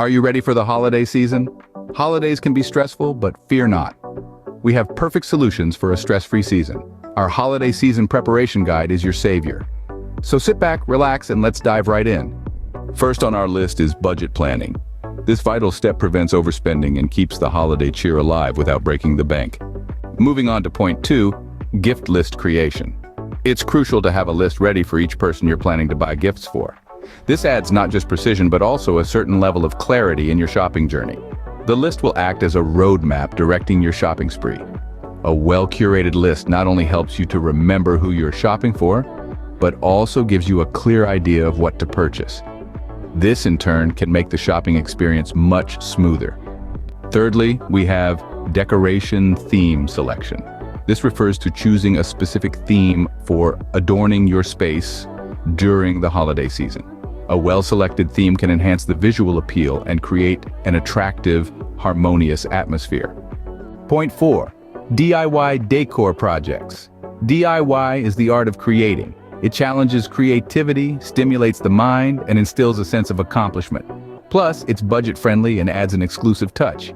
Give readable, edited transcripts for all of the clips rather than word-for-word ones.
Are you ready for the holiday season? Holidays can be stressful, but fear not. We have perfect solutions for a stress-free season. Our holiday season preparation guide is your savior. So sit back, relax, and let's dive right in. First on our list is budget planning. This vital step prevents overspending and keeps the holiday cheer alive without breaking the bank. Moving on to point 2, gift list creation. It's crucial to have a list ready for each person you're planning to buy gifts for. This adds not just precision but also a certain level of clarity in your shopping journey. The list will act as a roadmap directing your shopping spree. A well-curated list not only helps you to remember who you're shopping for, but also gives you a clear idea of what to purchase. This, in turn, can make the shopping experience much smoother. Thirdly, we have decoration theme selection. This refers to choosing a specific theme for adorning your space during the holiday season. A well-selected theme can enhance the visual appeal and create an attractive, harmonious atmosphere. Point 4, DIY decor projects. DIY is the art of creating. It challenges creativity, stimulates the mind, and instills a sense of accomplishment. Plus, it's budget-friendly and adds an exclusive touch.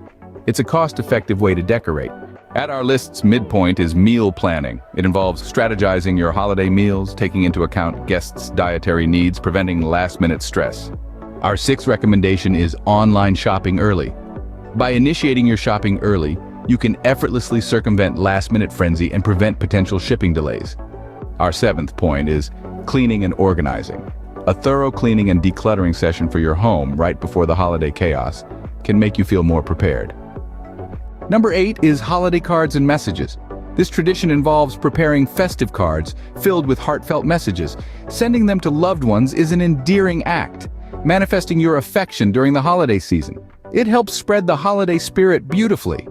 It's a cost-effective way to decorate. At our list's midpoint is meal planning. It involves strategizing your holiday meals, taking into account guests' dietary needs, preventing last-minute stress. Our 6th recommendation is online shopping early. By initiating your shopping early, you can effortlessly circumvent last-minute frenzy and prevent potential shipping delays. Our 7th point is cleaning and organizing. A thorough cleaning and decluttering session for your home right before the holiday chaos can make you feel more prepared. Number 8 is holiday cards and messages. This tradition involves preparing festive cards filled with heartfelt messages. Sending them to loved ones is an endearing act, manifesting your affection during the holiday season. It helps spread the holiday spirit beautifully.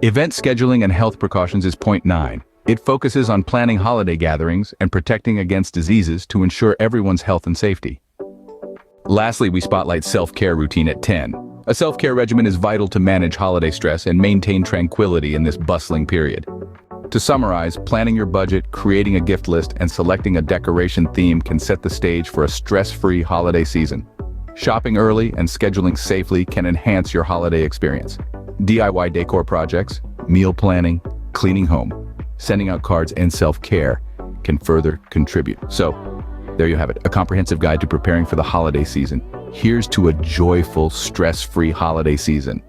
Event scheduling and health precautions is point 9. It focuses on planning holiday gatherings and protecting against diseases to ensure everyone's health and safety. Lastly, we spotlight self-care routine at 10. A self-care regimen is vital to manage holiday stress and maintain tranquility in this bustling period. To summarize, planning your budget, creating a gift list, and selecting a decoration theme can set the stage for a stress-free holiday season. Shopping early and scheduling safely can enhance your holiday experience. DIY decor projects, meal planning, cleaning home, sending out cards, and self-care can further contribute. So, there you have it, a comprehensive guide to preparing for the holiday season. Here's to a joyful, stress-free holiday season.